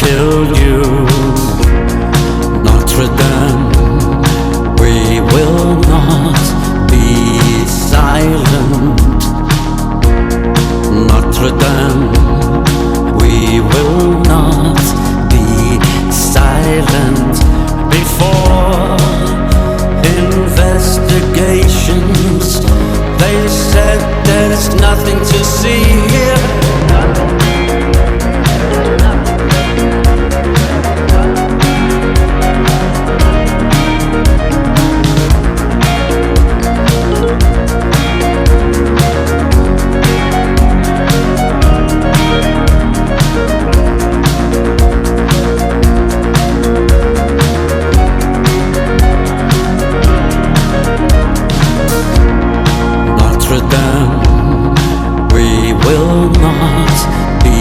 killed you. Notre-Dame, we will not be silent. Notre-Dame, we will not be silent before investigations. They said there's nothing to see here. Notre-Dame, we will not be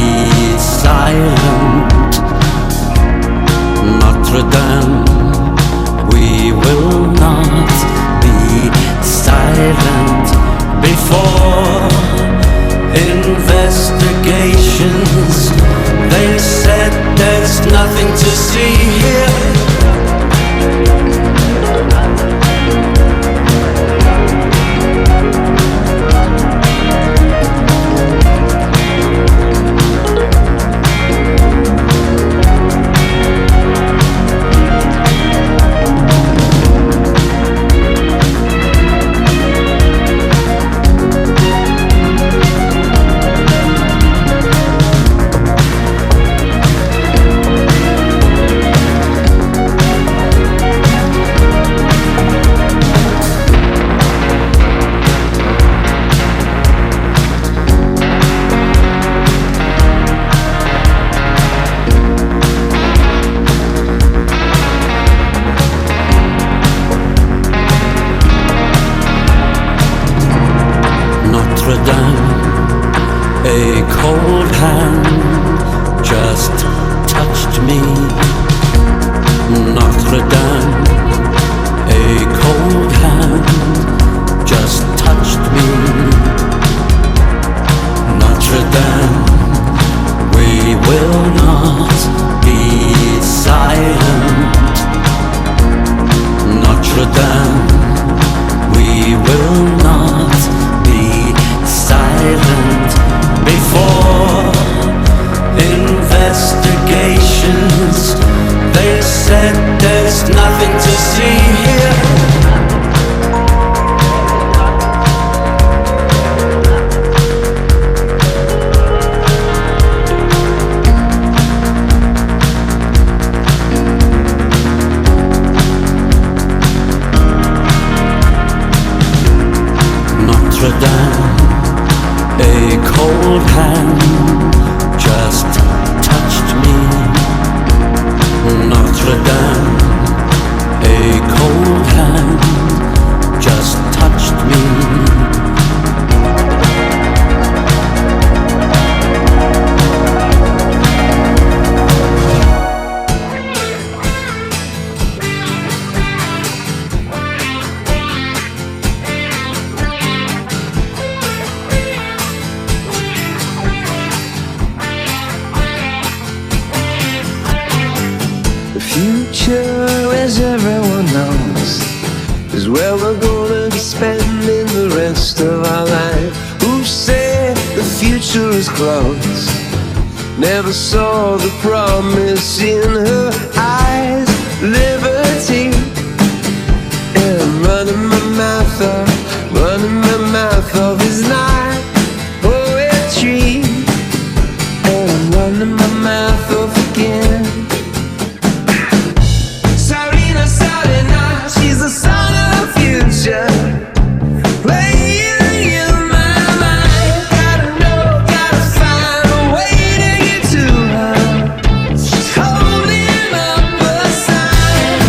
silent. Notre-Dame, we will not be silent before investigations. They said there's nothing to see here. Notre-Dame, a cold hand just touched me. Notre-Dame, a cold hand just touched me. Notre-Dame, we will not be silent. Notre-Dame, we will not be silent before investigations. They said there's nothing to see here. Notre-Dame, a cold hand just touched me. Notre-Dame, a cold hand just touched me. Future, as everyone knows, is where we're gonna be spending the rest of our life. Who said the future is close? Never saw the promise in her eyes. Liberty, and I'm running my mouth off is not poetry, and I'm running my mouth off again. She's the song of the future, playing in my mind. Gotta know, gotta find a way to get to her. She's holding up a sign.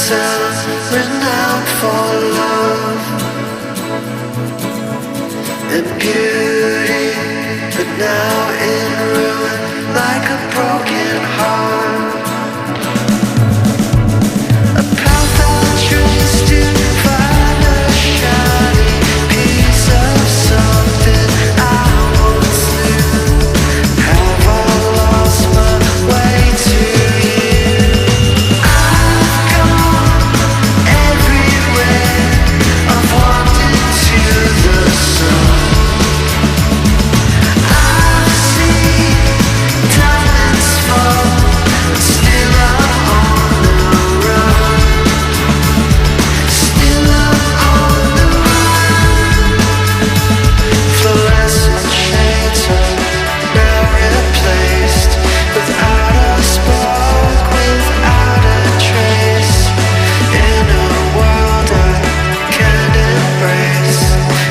town renowned for love and beauty, but now in ruin like a broken heart. A path that trains to find a shiny piece of something I once knew. Have I lost my way to you? I've gone everywhere. I've walked into the sun. I've seen diamonds fall, but still I'm on the run. Still I'm on the run. Fluorescent shades are now replaced without a spark, without a trace. In a world I can't embrace,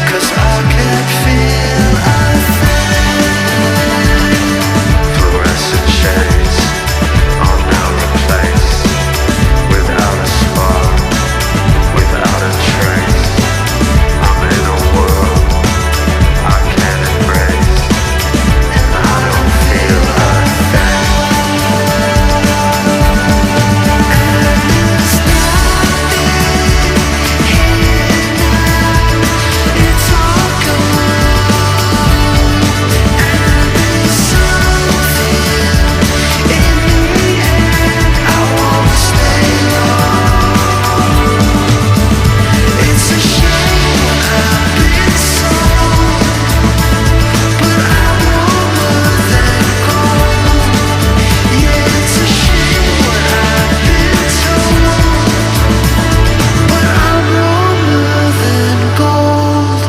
'cause I can't feel a thing. Fluorescent shades are now replaced without a spark, without a trace. I'm in a world I can't embrace, and I don't feel a thing. And there's nothing here now, it's all gone. And there's something in the air, I wanna stay long. It's a shame I've been sold, but I'm warmer than gold. Yeah, it's a shame what I've been told, but I'm warmer than gold.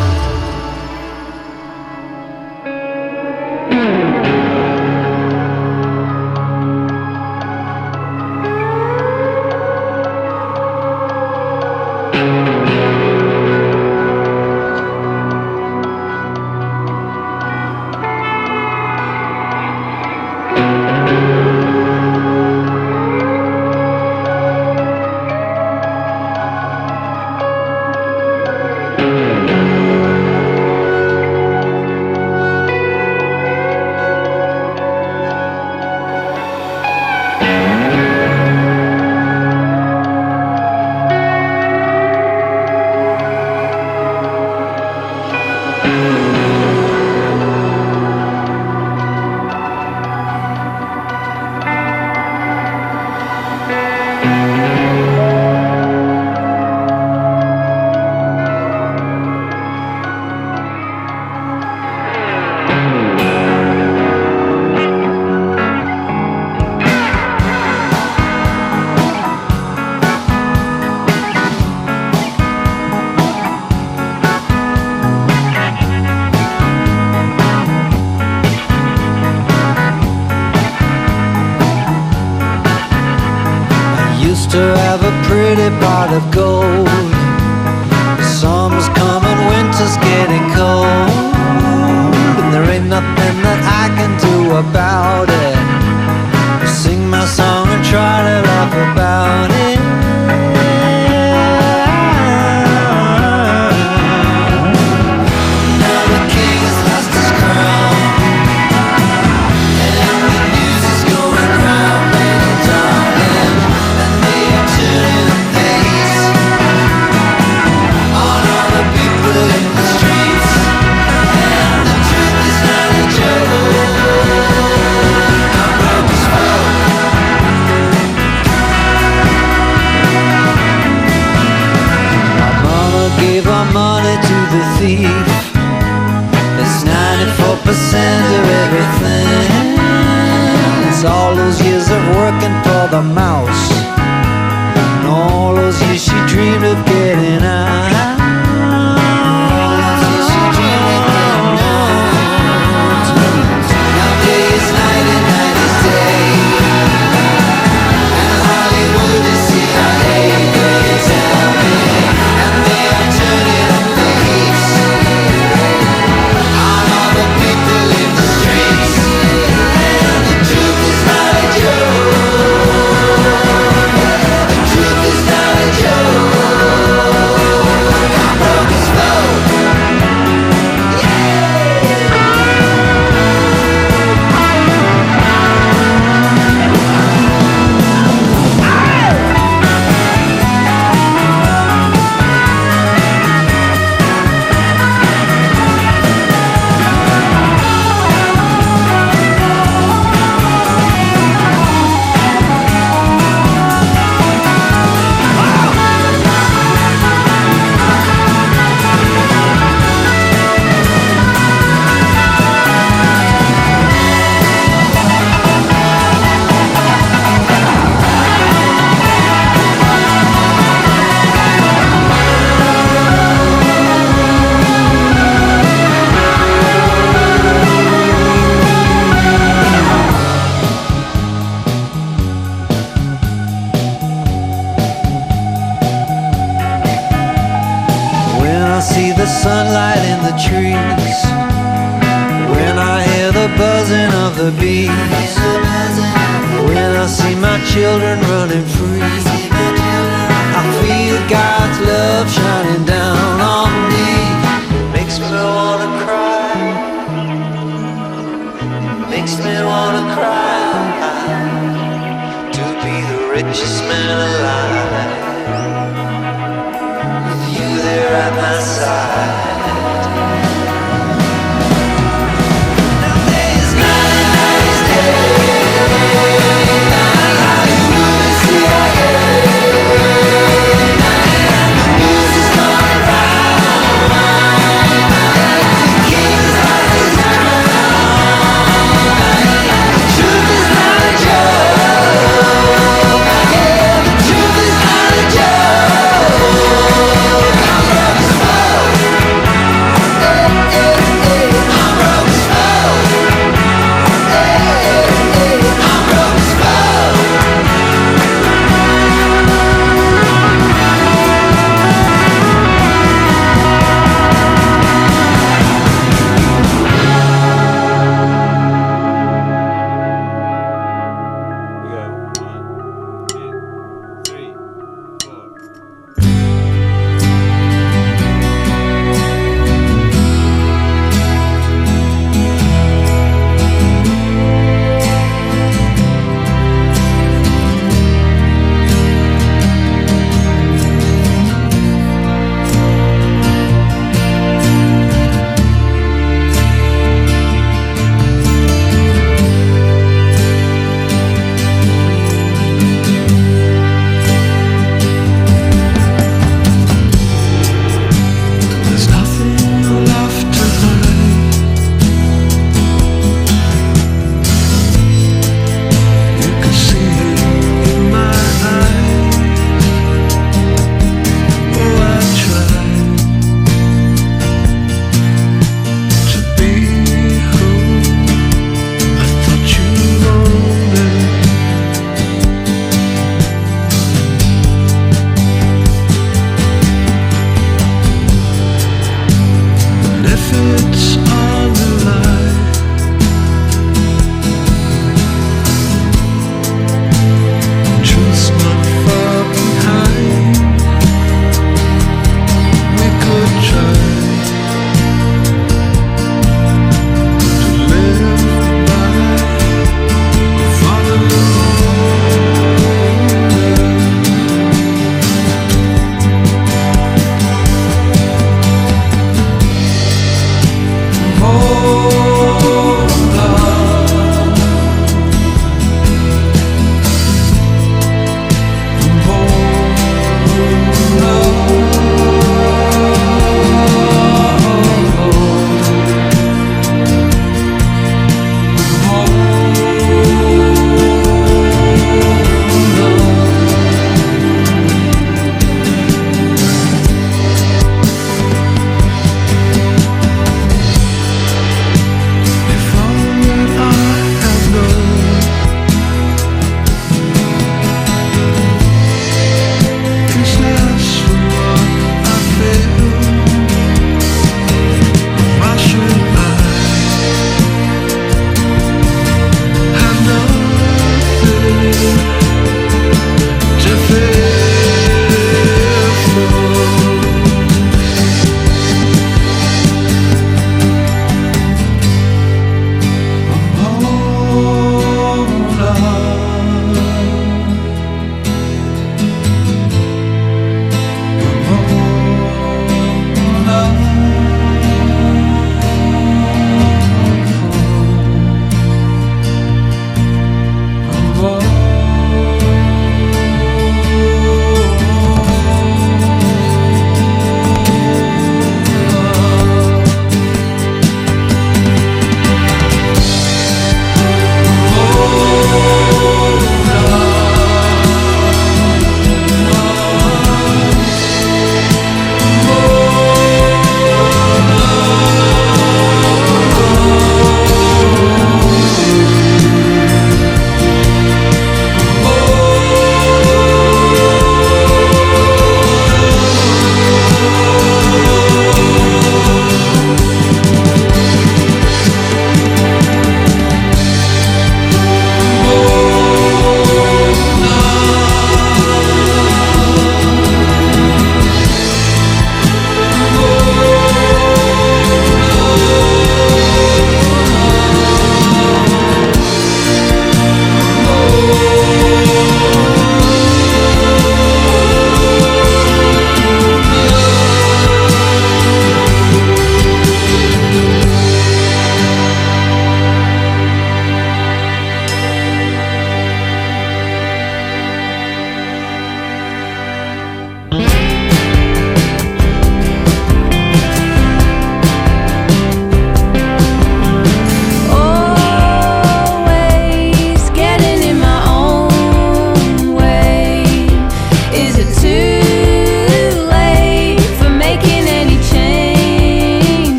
I used to have a pretty pot of gold. Summer's coming, winter's getting cold, and there ain't nothing that I can do about it. Sing my song and try to laugh about it. Now the king has lost his crown, and the news is going round and darling, and they are turning the pace on all the people in the streets. And the truth is not a joke. I'm broke as fuck. My mama gave her money to the thief. It's 94% of everything. It's all those years of working for the mouse, and all those years she dreamed of getting out. Now day is night and night is day, and Hollywood is CIA. They tell me, and they are turning the face on all the people in the streets. And the truth is not a joke. The truth is not a the sunlight in the trees, when I hear the buzzing of the bees, when I see my children running free, I feel God's love shining down on me. Makes me wanna cry, makes me wanna cry, to be the richest man alive, with you there at my side. Truth is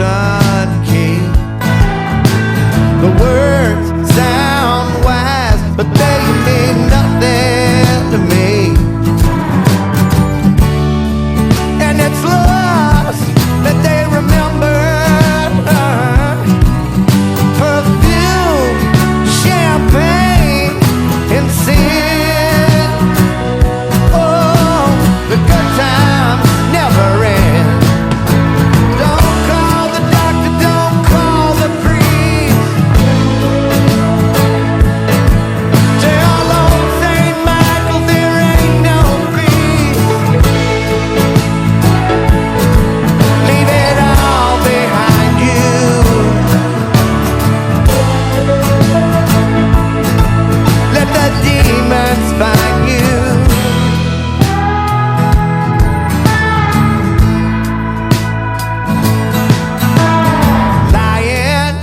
turnkey. The words sound wise, but they mean nothing to me. And it's lost that they remember perfume, champagne, and sin. Oh, the good times never end. Don't call the doctor, don't call the priest. Tell old St. Michael there ain't no peace. Leave it all behind you. Let the demons find you. Lying,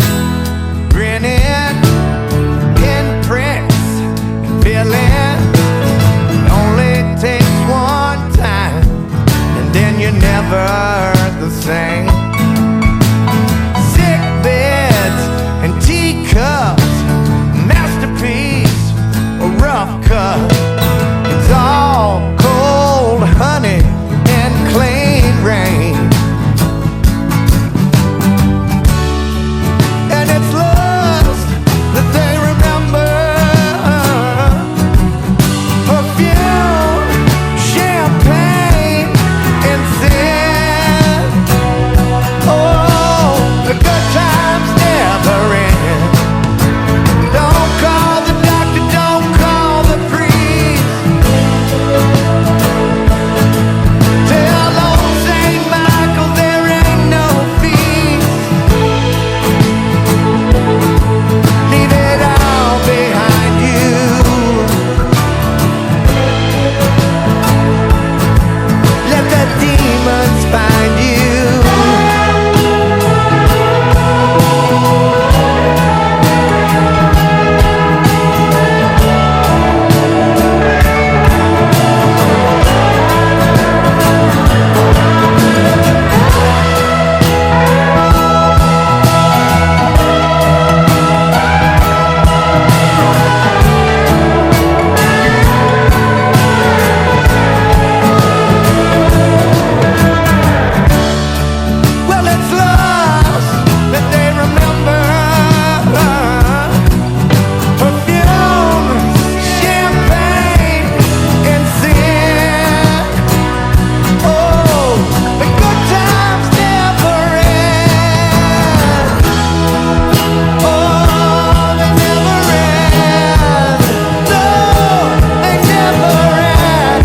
grinning, pinpricks, feeling. It only takes one time, and then you're never the same. Sick beds and teacups, masterpiece, a rough cut. It's all cold honey and clean rain. And it's lost that they remember perfume, champagne, and sin. Oh, the good times never end. Don't call the doctor, don't call the priest. Tell old St. Michael there ain't no peace. Leave it all behind you. Let the demons find you. Well, it's lost that they remember perfume, champagne, and sin. Oh, the good times never end. Oh, they never end. No, they never end.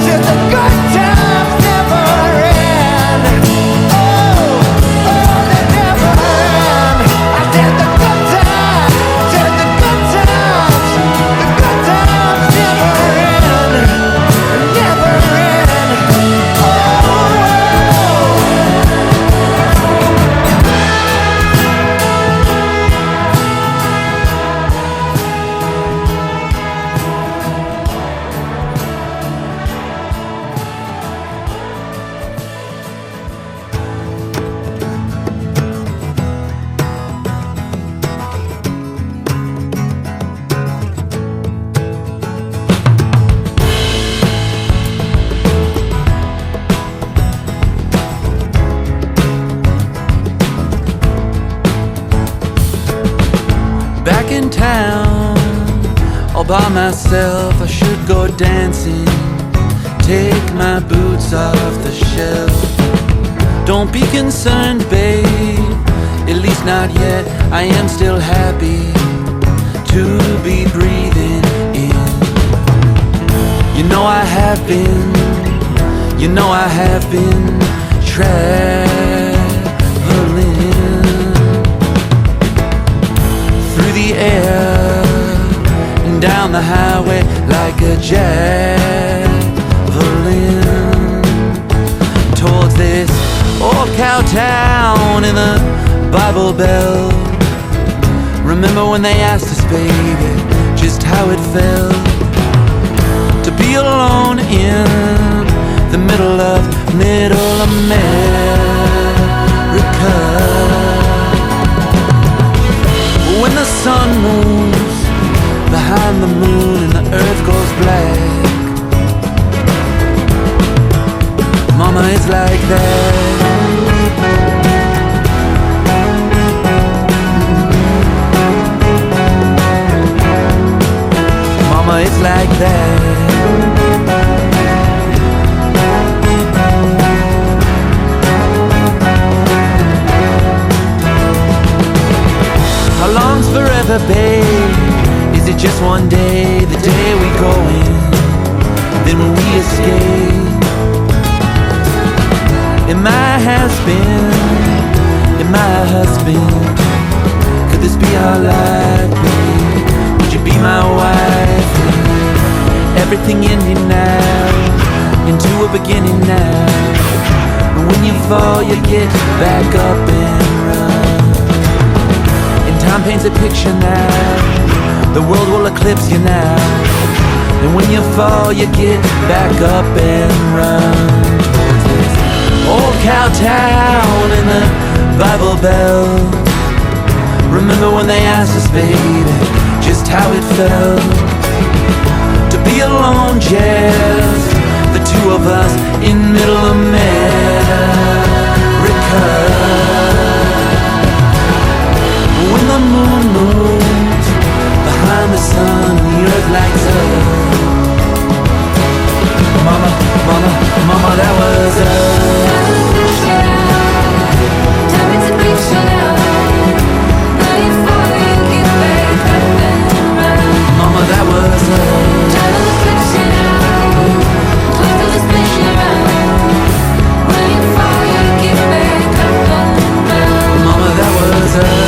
Said the good times never end. Oh, they never end. I said the good times, said the good times never end, never end. Oh. Back in town, all by myself, I should go dancing. Take my boots off the shelf. Don't be concerned, babe, at least not yet. I am still happy to be breathing in. You know I have been, you know I have been traveling through the air and down the highway like a javelin towards this old cow town in the Bible Belt. Remember when they asked us, baby, just how it felt to be alone in the middle of Middle America. the moon and the earth goes black. Mama, it's like that. Mama, it's like that. How long's forever, babe? Is it just one day, the day we go in, then when we escape? Am I has-been, am I a husband? Could this be our life, babe? Would you be my wife? Everything ending now, into a beginning now. And when you fall, you get back up and run. And time paints a picture now, the world will eclipse you now. And when you fall, you get back up and run. Old cow town in the Bible Belt. Remember when they asked us, baby, just how it felt to be alone, just the two of us in middle America. When the moon moves behind the sun and the earth lights up. Mama, mama, mama, that was us. Mama, that was us. Mama, that was us.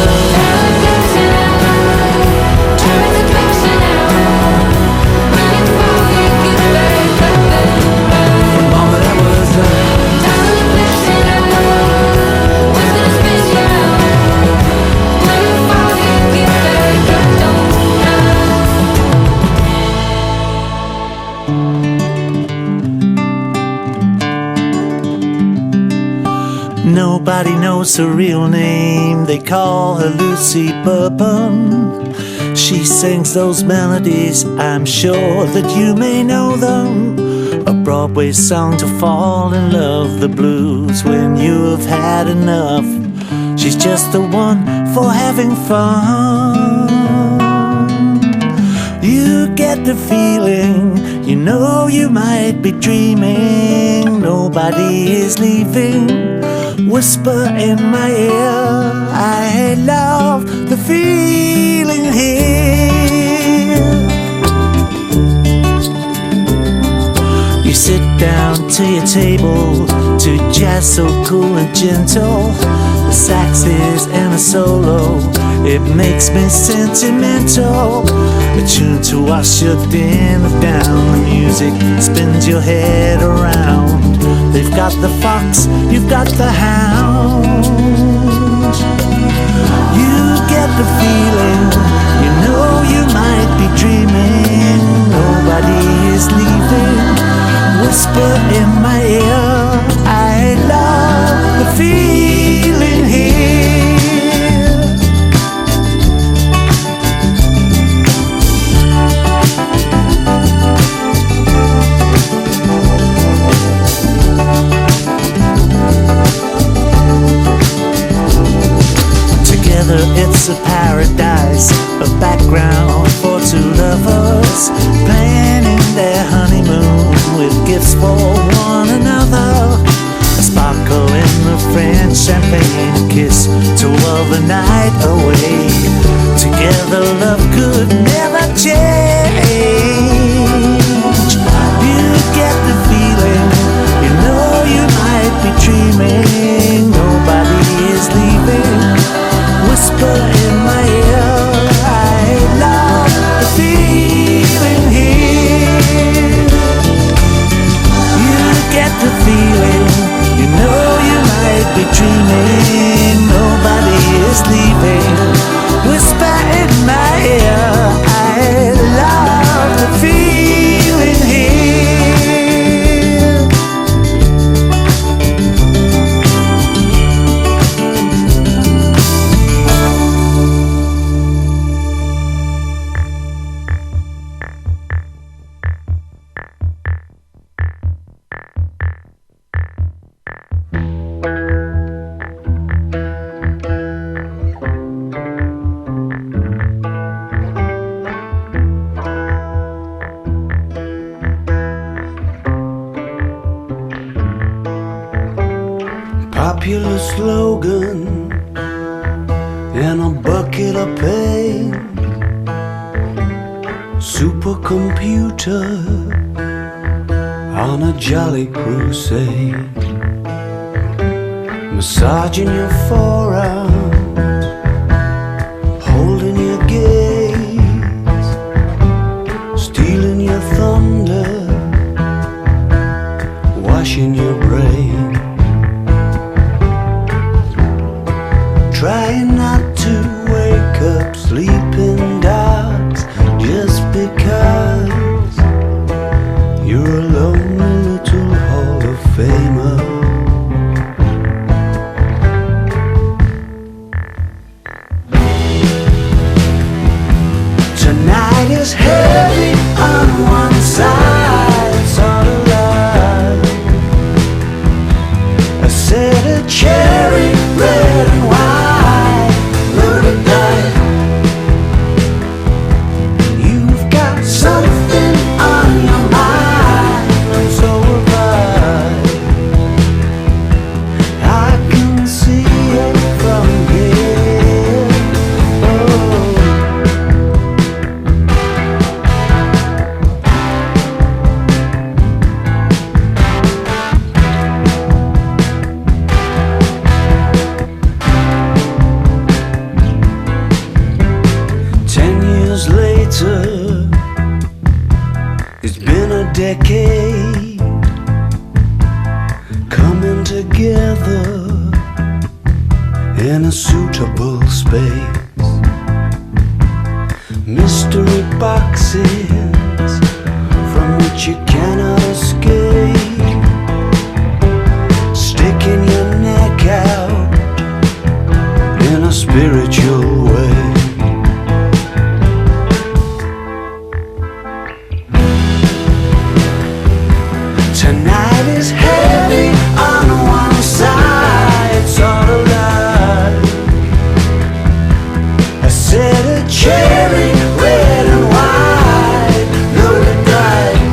Nobody knows her real name, they call her Lucy Bourbon. She sings those melodies, I'm sure that you may know them. A Broadway song to fall in love, the blues when you have had enough. She's just the one for having fun. You get the feeling, you know you might be dreaming. Nobody is leaving. Whisper in my ear, I love the feeling here. You sit down to your table to jazz so cool and gentle. The sax is in a solo, it makes me sentimental. A tune to wash your dinner down, the music spins your head around. They've got the fox, you've got the hound. You get the feeling, you know you might be dreaming. Nobody is leaving. Whisper in my ear, I love the feeling here. It's a paradise, a background for two lovers planning their honeymoon with gifts for one another. A sparkle in the French champagne, a kiss to while the night away. Together love could never change. You get the feeling, you know you might be dreaming. Nobody is leaving. Whisper in my ear, I love the feeling here. You get the feeling, you know you might be dreaming. Nobody is leaving. Whisper in my ear, I love the feeling here. popular slogan and a bucket of pain. Supercomputer on a jolly crusade, massaging your forearms, holding your gaze, stealing your thunder, washing your brain. Trying not to wake up sleeping dogs just because you're a lonely little Hall of Famer. Tonight is heavy on one side, it's all alive. I said a cherry red and white, Notre-Dame. You've got something on your mind, and so have I can see it from here. Oh. 10 years later, it's been a decade coming together in a suitable space. Mystery boxes from which you cannot escape, sticking your neck out in a spiritual way. Tonight is heavy on one side, it's all alive. I said a cherry red and white, Notre-Dame.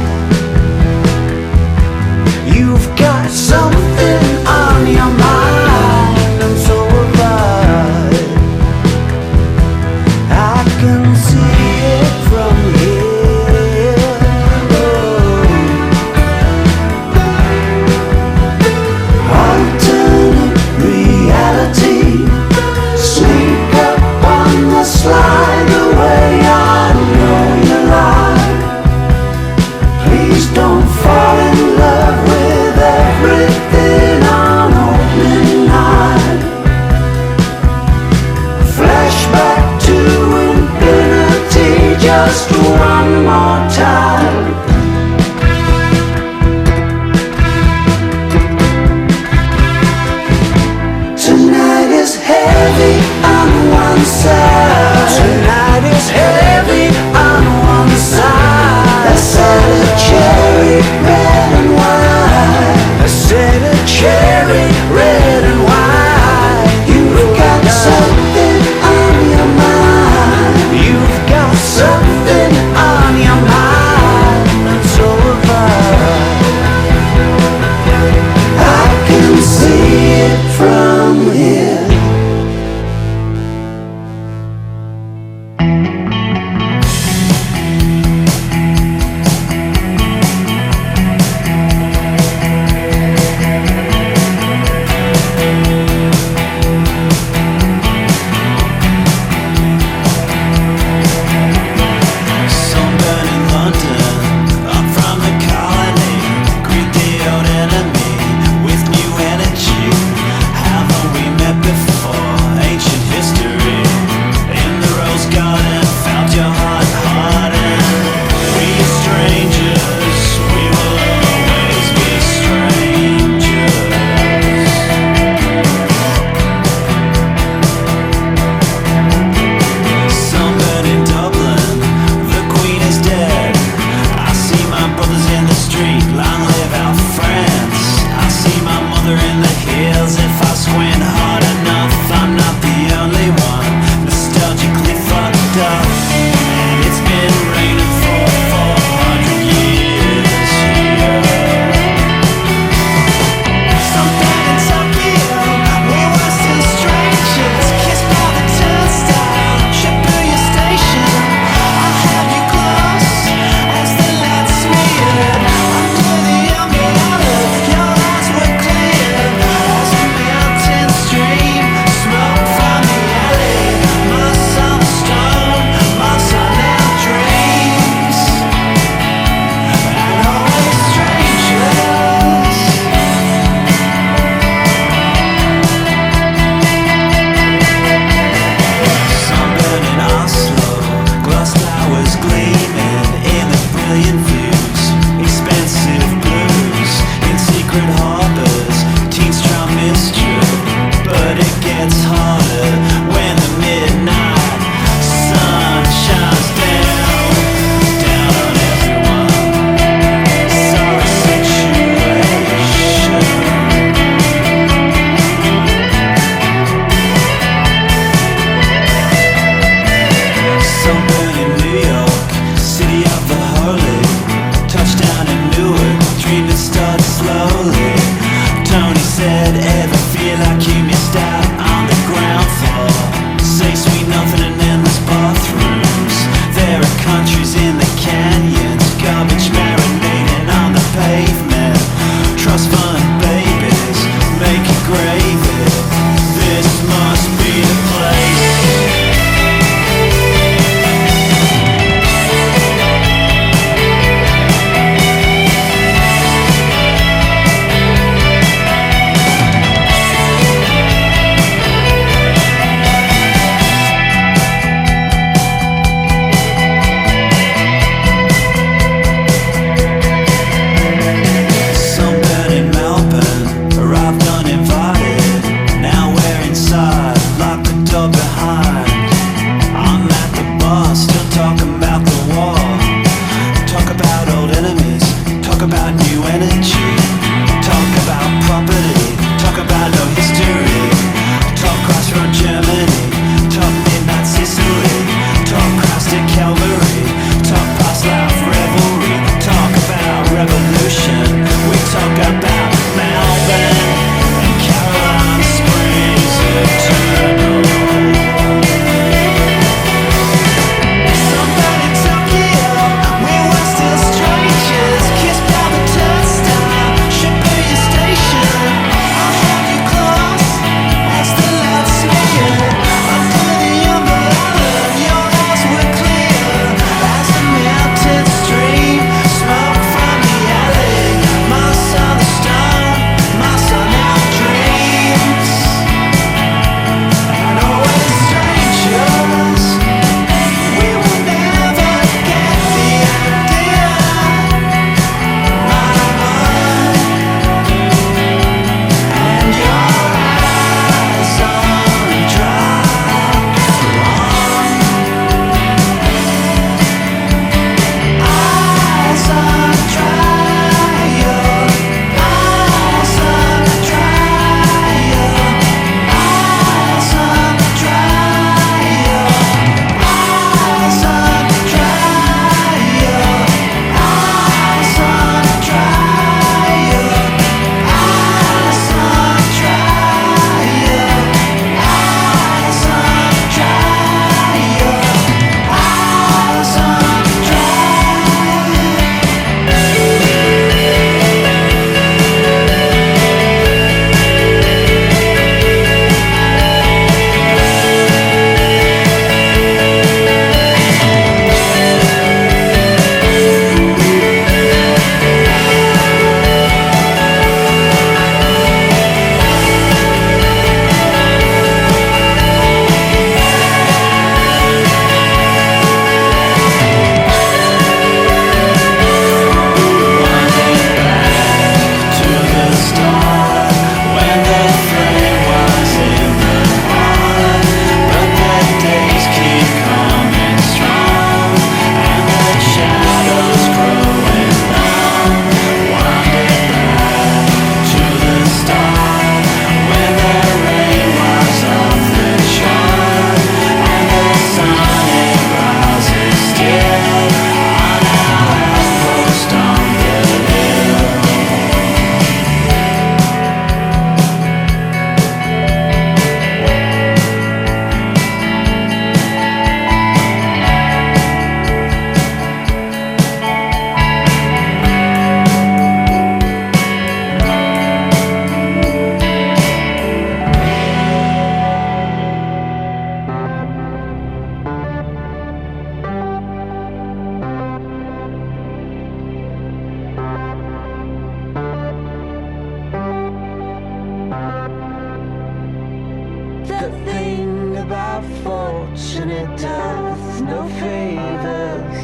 The thing about fortune, it does no favors,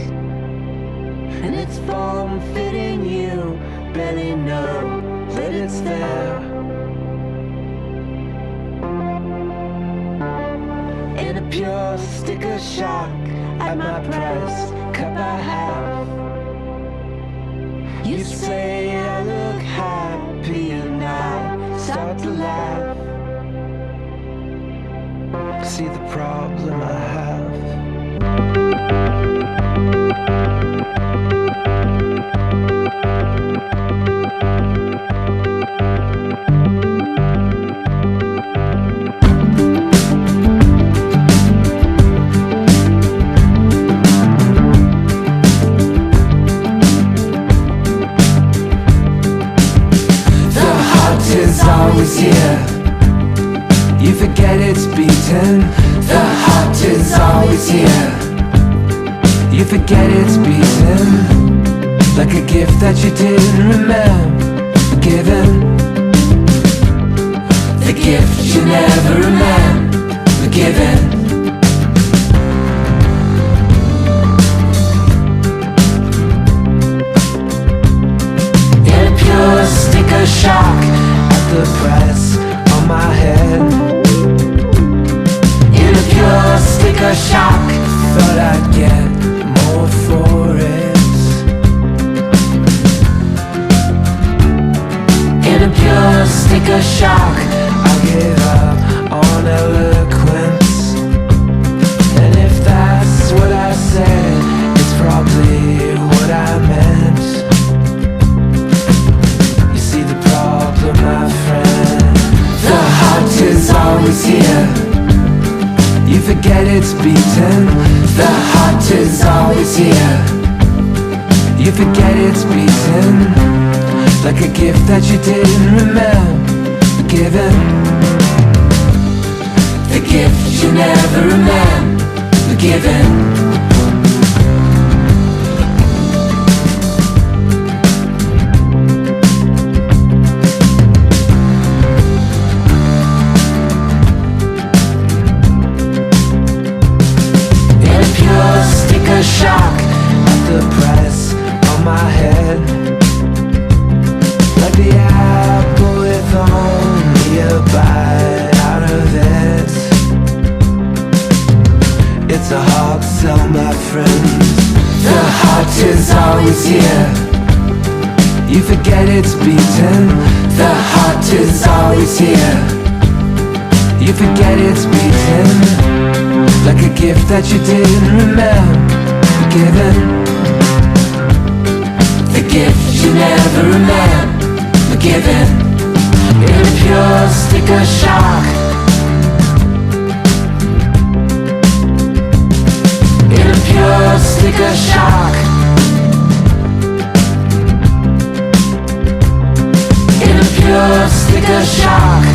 and its form fitting you barely know that it's there. In a pure sticker shock at my press cup I have, you say I look happy and I start to laugh. See the problem I have. The heart is always here. You forget it's beaten. The heart is always here. You forget it's beaten, like a gift that you didn't remember giving. The gift you never remember giving. In a pure sticker shock at the press on my head. In a pure sticker shock, thought I'd get more for it. In a pure sticker shock, I give up on eloquence. And if that's what I said, it's probably what I meant. You see the problem, my friend. The heart is always here. You forget it's beaten. The heart is always here. You forget it's beaten, like a gift that you didn't remember giving. The gift you never remember giving. Shock at the press on my head, like the apple with only a bite out of it. It's a hard sell, my friend. The heart is always here. You forget it's beaten. The heart is always here. You forget it's beaten, like a gift that you didn't remember giving. The gift you never remember giving. In a pure sticker shock. In a pure sticker shock. In a pure sticker shock.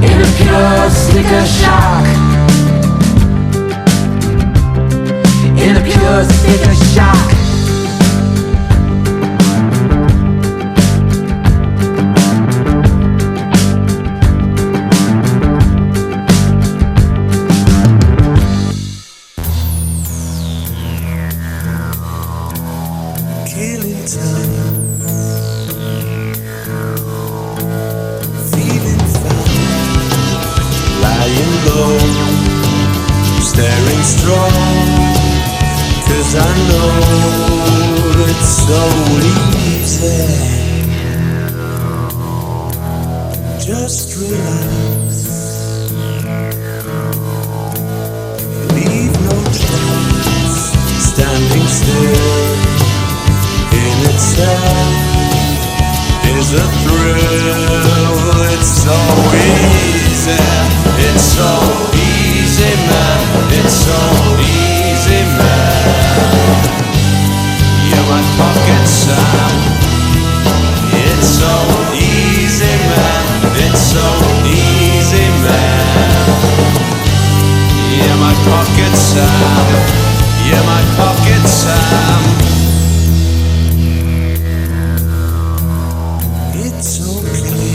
In a pure sticker shock. In a pure sticker shock. Killing time, feeling fine, lying low, staring strong. 'Cause I know it's so easy. Just relax, leave no trace. Standing still in itself is a thrill. It's so easy. It's so easy, man. It's so easy, man. You're my pocket Sam. It's so easy, man. It's so easy, man. You're my pocket Sam. You're my pocket Sam. It's okay.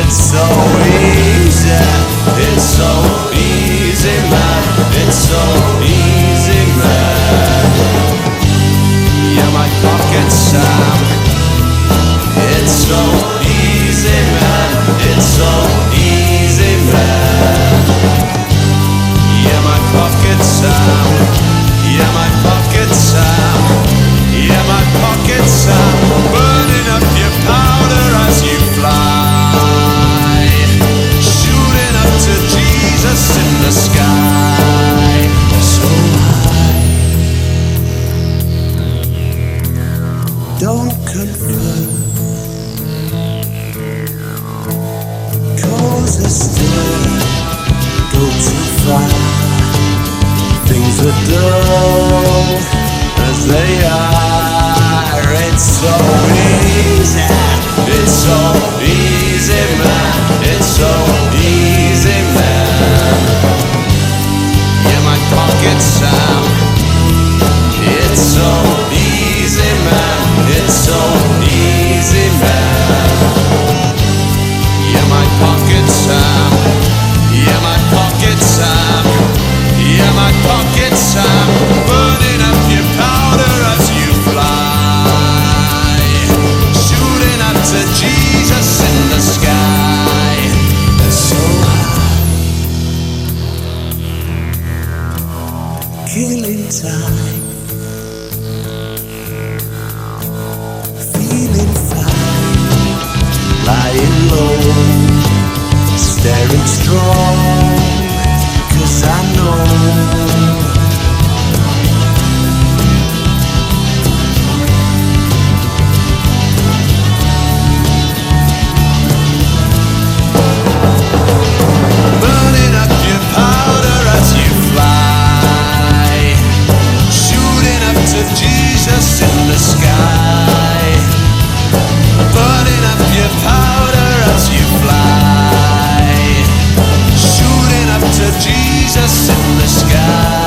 It's so easy, it's so easy, man. It's so easy, man. Yeah, my pocket Sam. It's so easy, man. It's so easy, man. Yeah, my pocket Sam. Yeah, my pocket Sam. Yeah, my pocket Sam. Burning up your powder as you fly, shooting up to Jesus in the sky, so high. Don't confirm, 'cause they still go too far. Things are dull as they are. It's so easy, it's so easy, man. It's so easy, man. Yeah, my pocket Sam. It's so easy, man. It's so easy, man. Yeah, my pocket Sam. Yeah, my pocket Sam. Yeah, my pocket Sam. Burning up your powder as you fly, shooting up to Jesus in the sky, so high. Killing time, feeling fine, lying low, staring strong, 'cause I know burning up your powder as you fly, shooting up to Jesus in the sky, burning up your powder as you fly, shooting up to Jesus in the sky.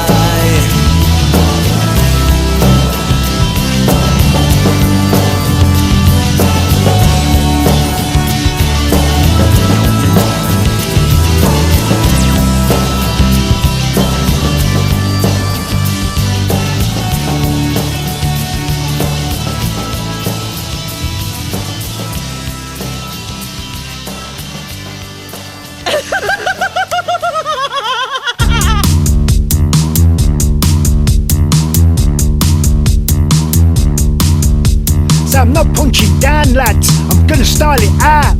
So I'm not punching down, lads. I'm gonna style it out.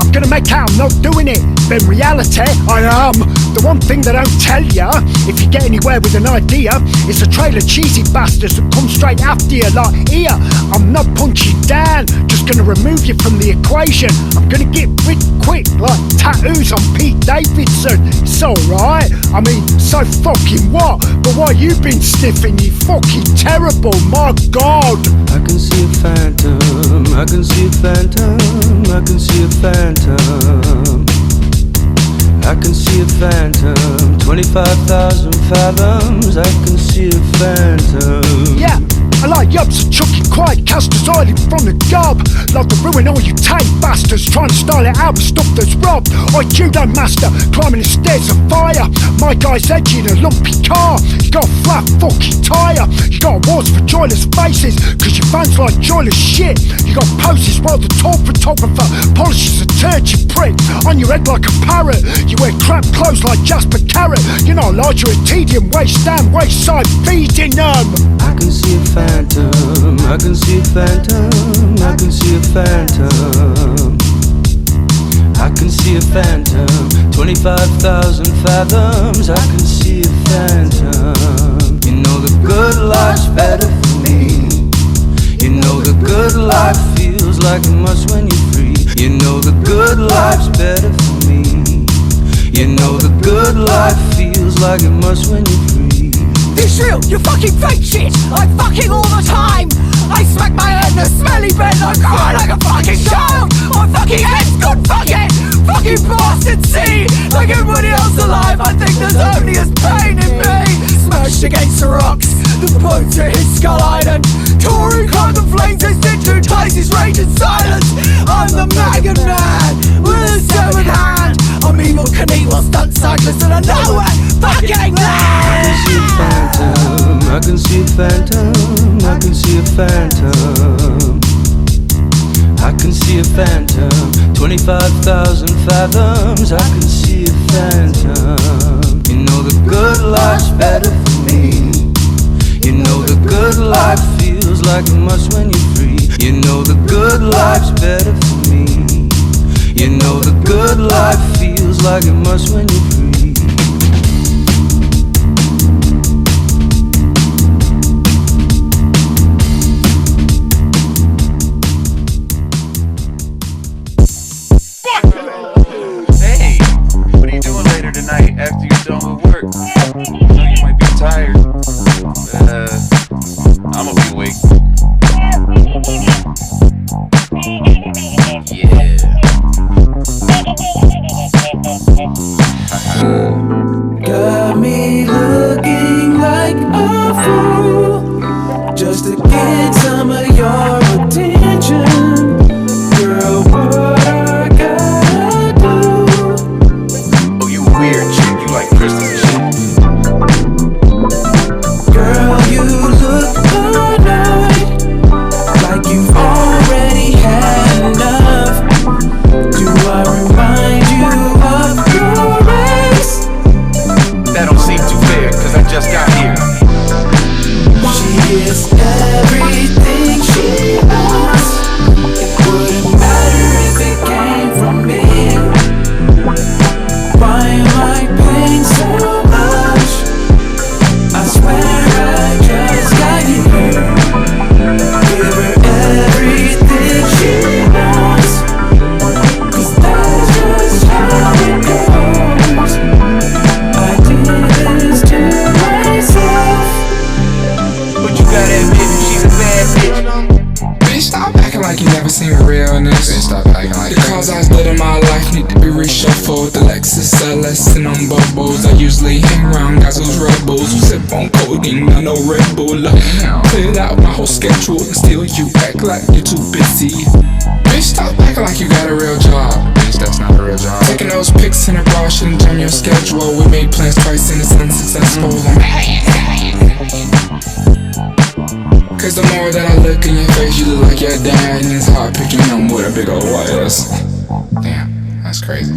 I'm gonna make out I'm not doing it, but in reality, I am. The one thing they don't tell ya, if you get anywhere with an idea, it's a trail of cheesy bastards that come straight after you like, here, I'm not punching down, just gonna remove you from the equation. I'm gonna get rid quick, like tattoos on Pete Davidson. It's alright, I mean, so fucking what? But why you been sniffing, you fucking terrible, my god. I can see a phantom, I can see a phantom, I can see a phantom, I can see a phantom, 25,000 fathoms, I can see a phantom. Yeah, I like yubs and chucking quiet casters oily from the gob. Like to ruin all you tape bastards trying to style it out with stuff that's robbed. I judo master climbing the stairs of fire. My guy's edgy in a lumpy car. You got a flat fucking tyre. You got awards for joyless faces, cause your fans like joyless shit. You got poses while the tall photographer polishes a turd, you prick. On your head like a parrot. You wear crap clothes like Jasper Carrot. You're not large, you're a tedium, waist down, waist side, feeding them. I can see a phantom, I can see a phantom, I can see a phantom, I can see a phantom, 25,000 fathoms, I can see a phantom. You know the good life's better for me. You know the good life feels like it must when you're free. You know the good life's better for me. You know the good life feels like it must when you're free. It's real, you fucking fake shit, like fucking all the time. I smack my head in a smelly bed and I cry like a fucking child. My fucking head's gone fucking bastard see. Like everybody else alive, I think there's only as pain in me. Smashed against the rocks, the boats are his Skull Island. Tory climbed the flames, his did two ties, his rage and silence. I'm the maggot man with a phantom, I can see a phantom. I can see a phantom, 25,000 fathoms, I can see a phantom. You know the good life's better for me. You know the good life feels like much when you're free. You know the good life's better for me. You know the good life feels like much when you're free. Hey, what are you doing later tonight after you're done with work? I know you might be tired, but I'm gonna be awake. Yeah. Got me looking like a fool just to get some of your attention. Girl, what I gotta do? Oh, you a weird chick. You like crystals and shit. Girl, you look annoyed, like you've already had enough. Do I remind you of your ex? That don't seem too fair, cause I just got here. She is everything she wants. It wouldn't matter if it came from me. Why am I paying so much? I swear I just got here. Give her everything she wants, 'cause that's just how it goes. I did this to myself. But you gotta admit, she's a bad bitch. Bitch, stop acting like you never seen realness. Bitch, stop acting like the cars I stood in my life need to be reshuffled. The Lexus LS and on bubbles. I usually hang around guys who's rebels who sip on codeine, I know Red Bull. Cleared out my whole schedule and still you act like you're too busy. Bitch, stop acting like you got a real job. Bitch, that's not a real job. Taking those pics in a bar shouldn't jam your schedule. We made plans twice and it's unsuccessful. Cause the more that I look in your face, you look like your dad, and it's hard picking him with a big old white ass. Damn, that's crazy.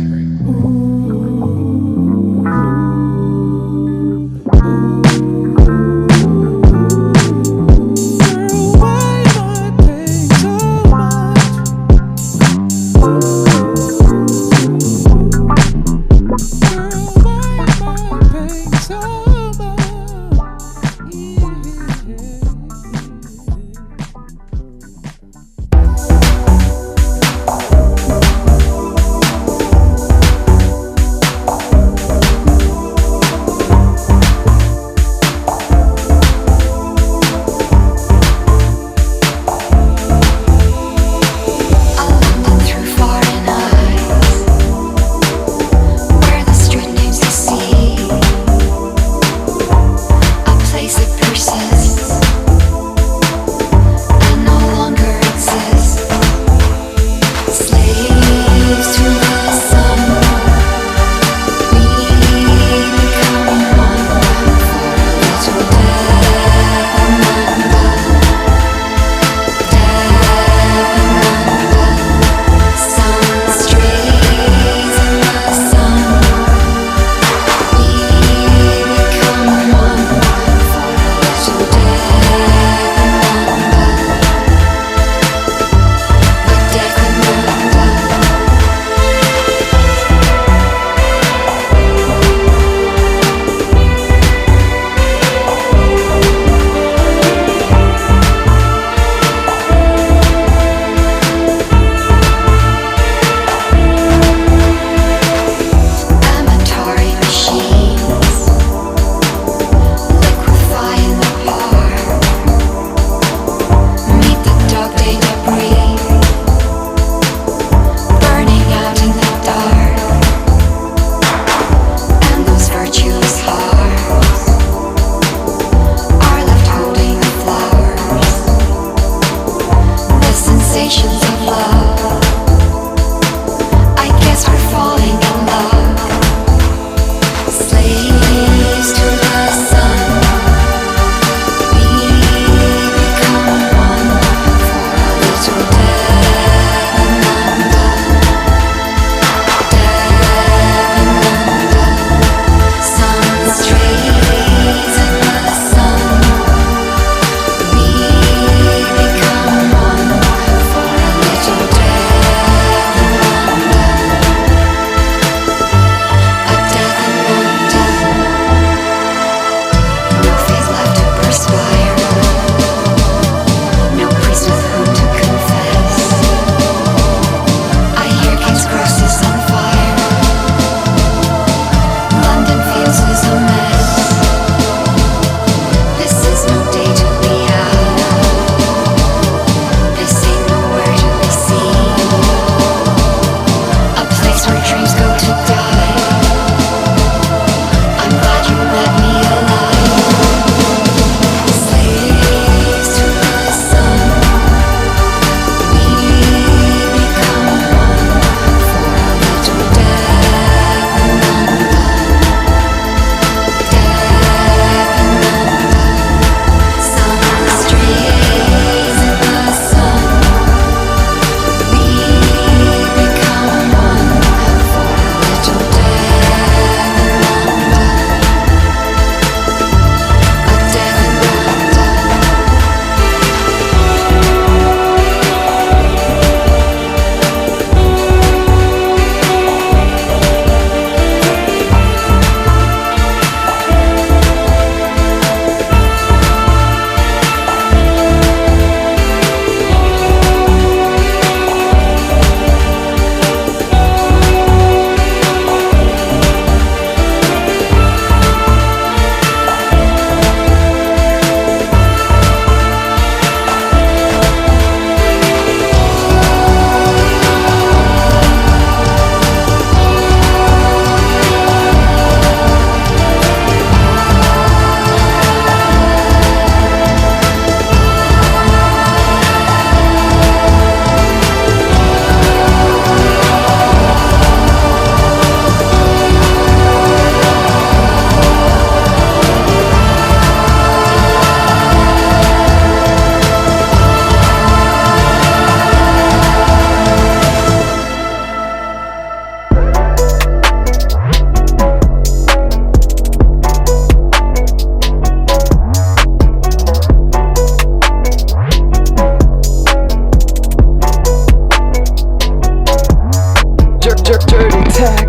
tech.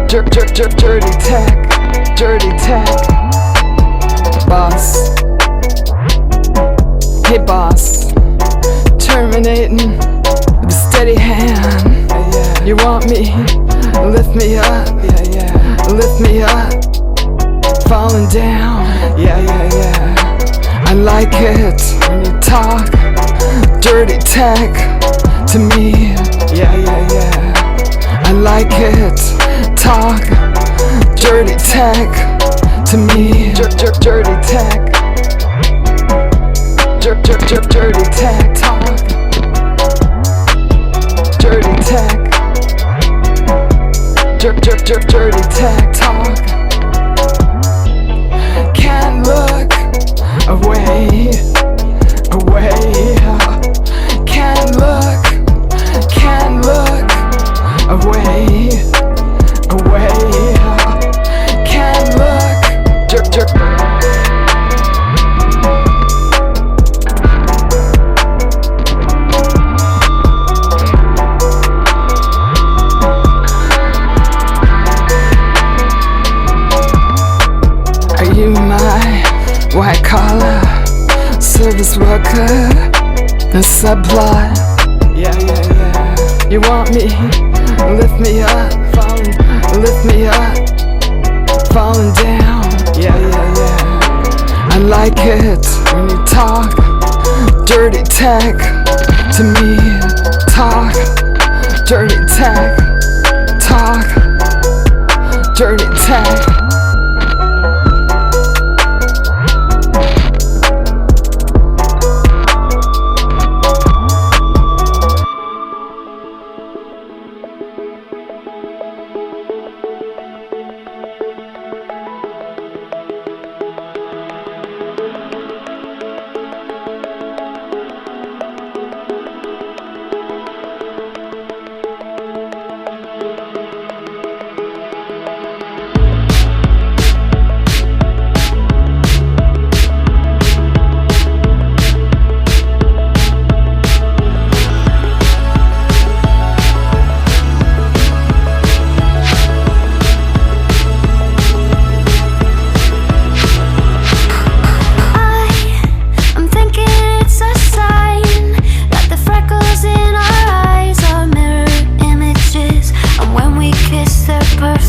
Dirty tech. Dirty tech. Boss. Hey boss. Terminating with a steady hand. You want me? Lift me up. Lift me up. Falling down. I like it when you talk dirty tech to me. I like it. Talk dirty tech to me. Dirty tech. Dirty tech. Talk dirty tech. Dirty tech. Talk. Can't look away. Can't look away. Can't look. Are you my white collar service worker? A subplot. You want me? Lift me up. Lift me up. Falling down. I like it when you talk dirty tech to me. Talk dirty tech. Talk dirty tech.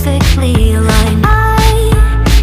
Say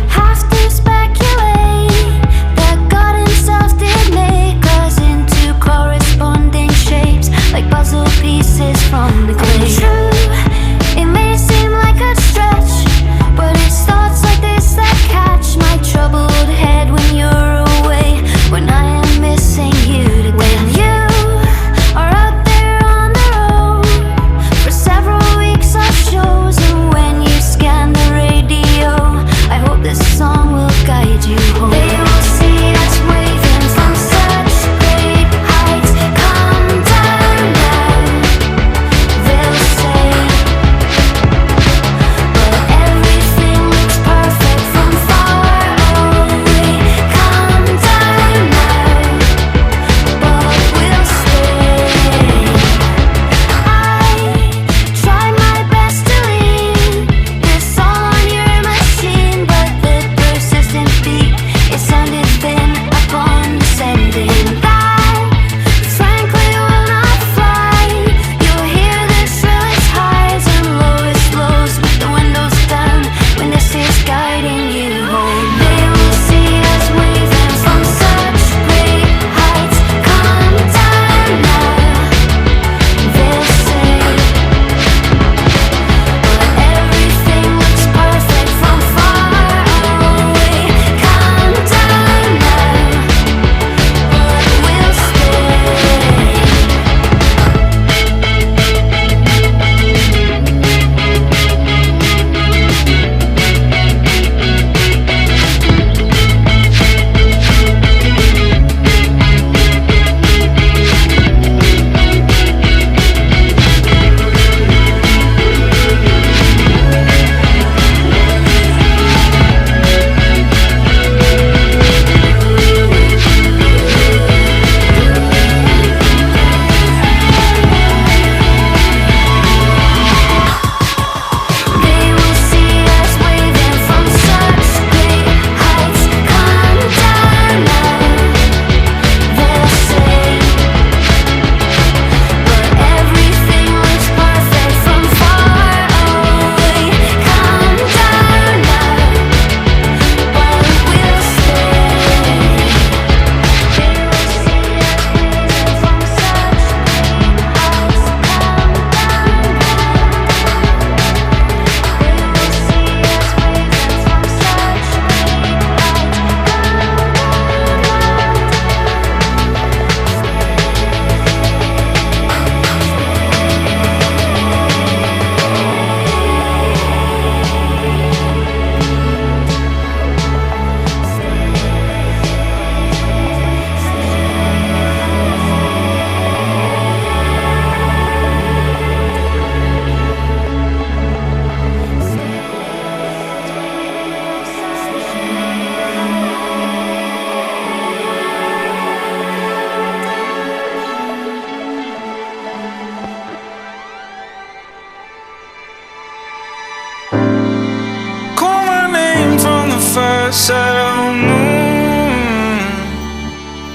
far side of the moon,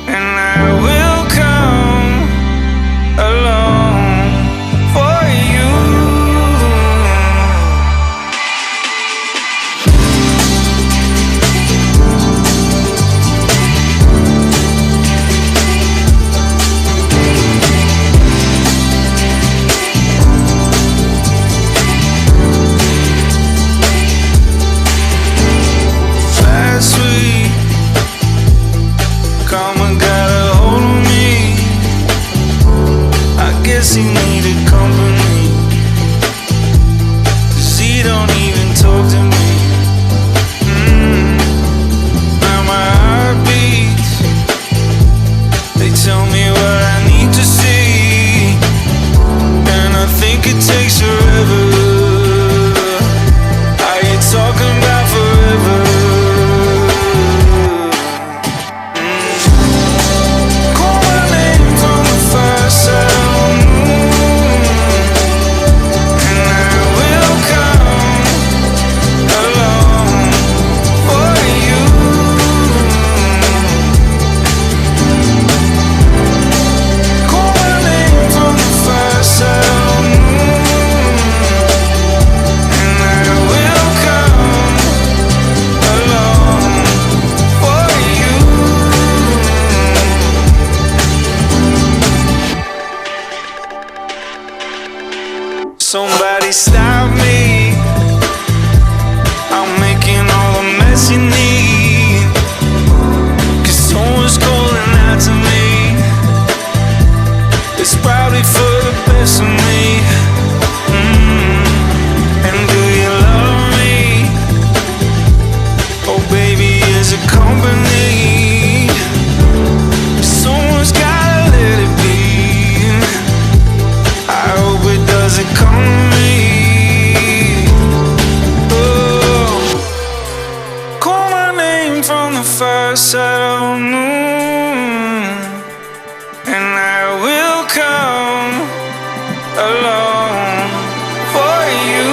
and I will come along for you. Last week, karma got a hold of me. I guess he needed company, 'cause he don't even talk to me. Now my heart beats, they tell me what I need to see, and I think it takes forever. Are you talking about forever? Call my name from the far side of the moon, and I will come along for you. Call my name from the far side of the moon, and I will come along for you. Somebody stop me, I'm making all the mess you need, 'cause someone's calling out to me. It's probably for the best of me. And do you love me? Oh baby, is it company? Someone's gotta let it be. I hope it doesn't come to me. Oh, call my name from the far side of the moon, and I will come along for you.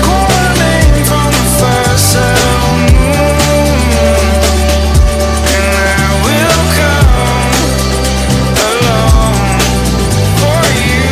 Call my name from the far side of the moon, and I will come along for you.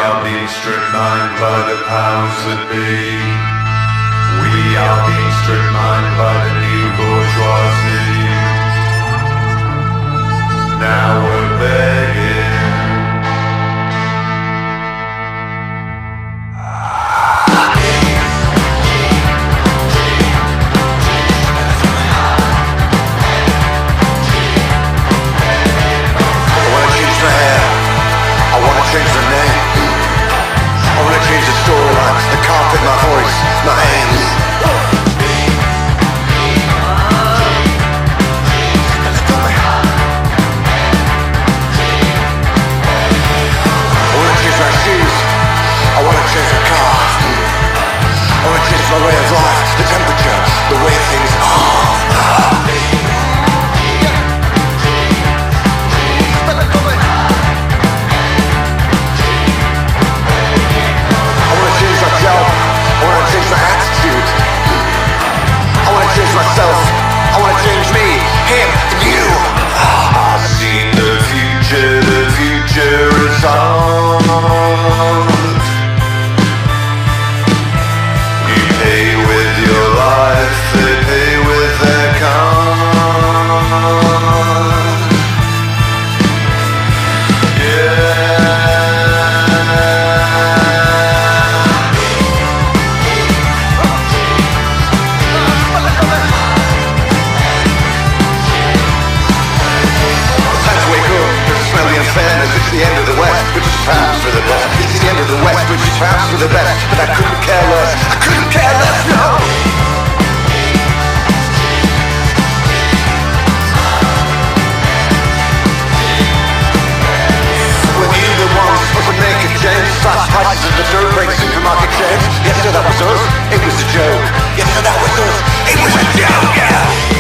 are being stripped mined by the powers that be. We are being stripped mined by the new bourgeoisie. Now we're begging. I wanna change the name. I wanna change the storyline, the carpet, my voice, my aims. I wanna change my shoes. I wanna change the car. I wanna change my way of life, the temperature, the way things are. I wanna change my attitude. I wanna change myself. I wanna change me, him, and you. I see the future is on. You pay with your life, they pay with their con. Yeah. It's the end of the West, which is perhaps for the best. It's the end of the West, which is perhaps for the best. But I couldn't care less. I couldn't care less, no! Were you the ones supposed to make a change? Slash prices of the dirt break supermarket chains? Yes, sir, that was us. It was a joke. Yes, sir, that was us. It was a joke, yeah!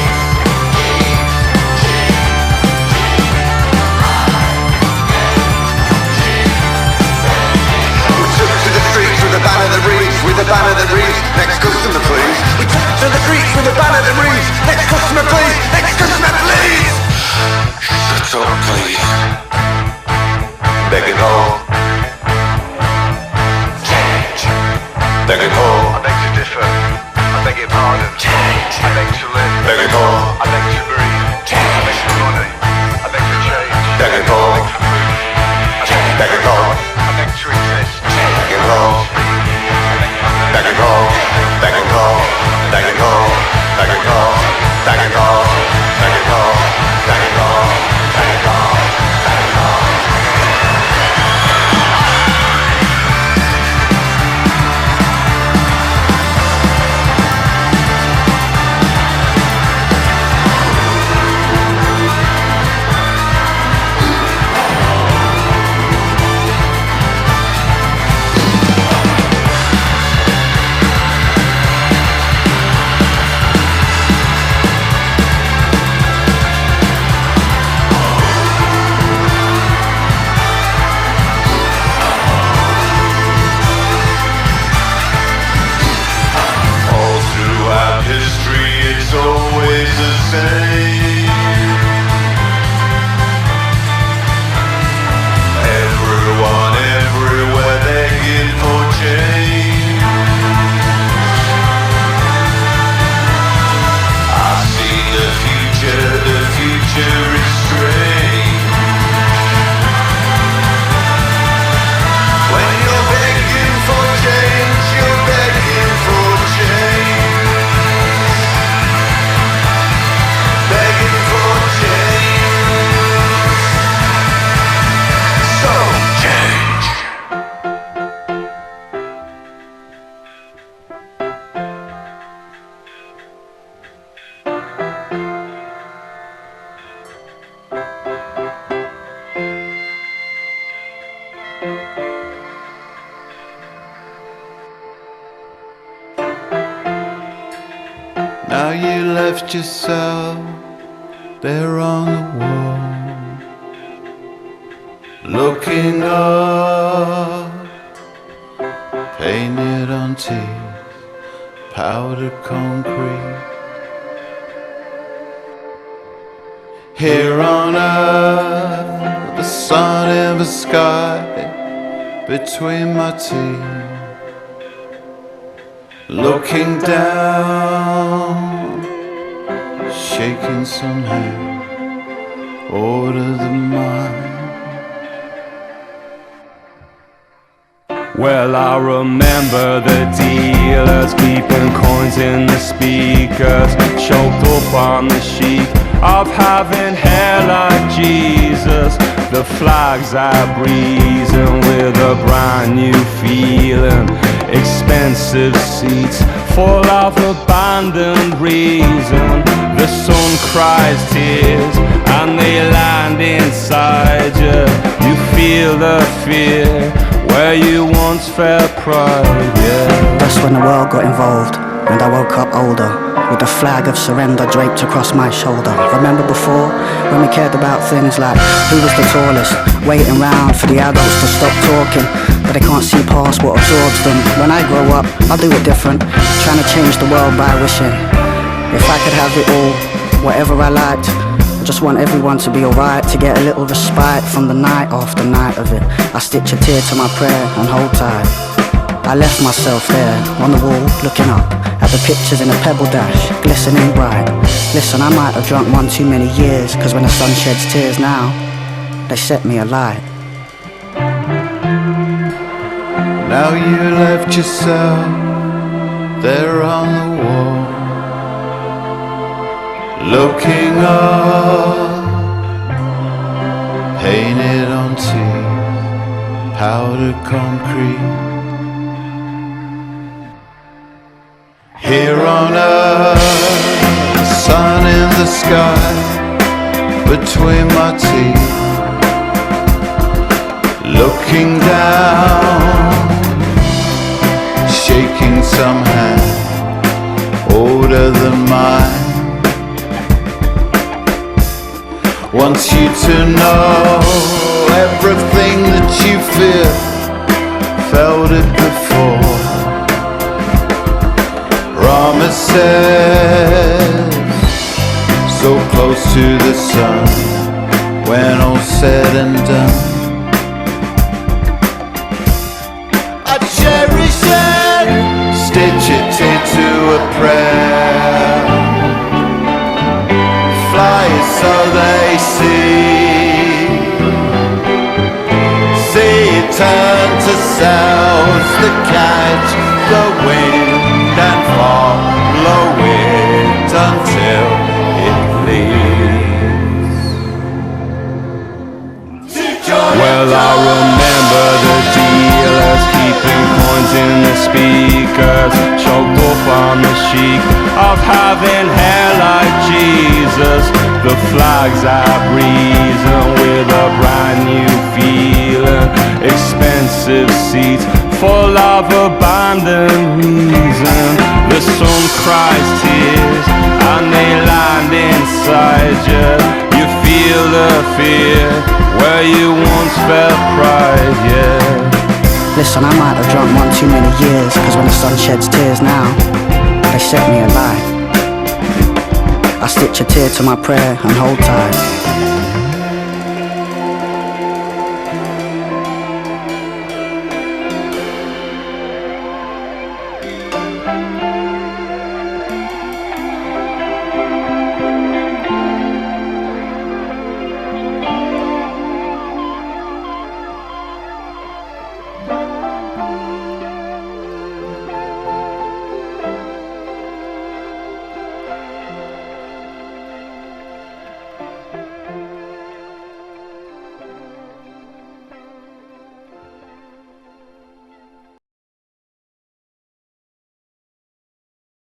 With a banner that reads, with a banner that reads, next customer please. We took it to the streets with a banner that reads, next customer please, next customer please. Shut up please. Begging home. Change. Begging home. I beg to differ. I beg your pardon. Change. I beg to live. Begging home. I beg to breathe. Change. I beg for money. I beg for change. Begging home. Begging home. I beg to exist. Begging home. Begging home. Begging home. Begging home. Begging home. Begging home. Begging home. Begging home. Begging home. Begging home. Now you left yourself there on the wall, looking up, painted on teeth, powdered concrete. Here on earth, the sun in the sky, between my teeth, looking down, shaking some hand, order the mind. Well, I remember the dealers keeping coins in the speakers, choked up on the sheet of having hair like Jesus. The flags are breezing with a brand new feeling, expensive seats full of abandoned reason. The sun cries tears and they land inside you. You feel the fear where you once felt pride, yeah. That's when the world got involved, and I woke up older, with the flag of surrender draped across my shoulder. Remember before, when we cared about things like who was the tallest, waiting round for the adults to stop talking, but they can't see past what absorbs them. When I grow up, I'll do it different, trying to change the world by wishing if I could have it all, whatever I liked. I just want everyone to be alright, to get a little respite from the night after night of it. I stitch a tear to my prayer and hold tight. I left myself there on the wall, looking up at the pictures in a pebble dash, glistening bright. Listen, I might have drunk one too many years, cause when the sun sheds tears now, they set me alight. Now you left yourself there on the wall, looking up, painted on teeth, powdered concrete. Here on earth, sun in the sky, between my teeth, looking down, shaking some hand, older than mine. Wants you to know everything that you feel, felt it before. Promises, so close to the sun, when all's said and done. I cherish it, stitch it into a prayer, fly it so they see it turn to sounds that catch the wind and follow it until it leaves. Well, I remember the dealers keeping coins in the speakers, choked up on the chic of having hair like Jesus. The flags are breezing with a brand new feeling, expensive seats full of abandoned reason. The sun cries tears and they land inside you. You feel the fear where you once felt pride, yeah. Listen, I might have drunk one too many years, cause when the sun sheds tears now, they set me alight. I stitch a tear to my prayer and hold tight.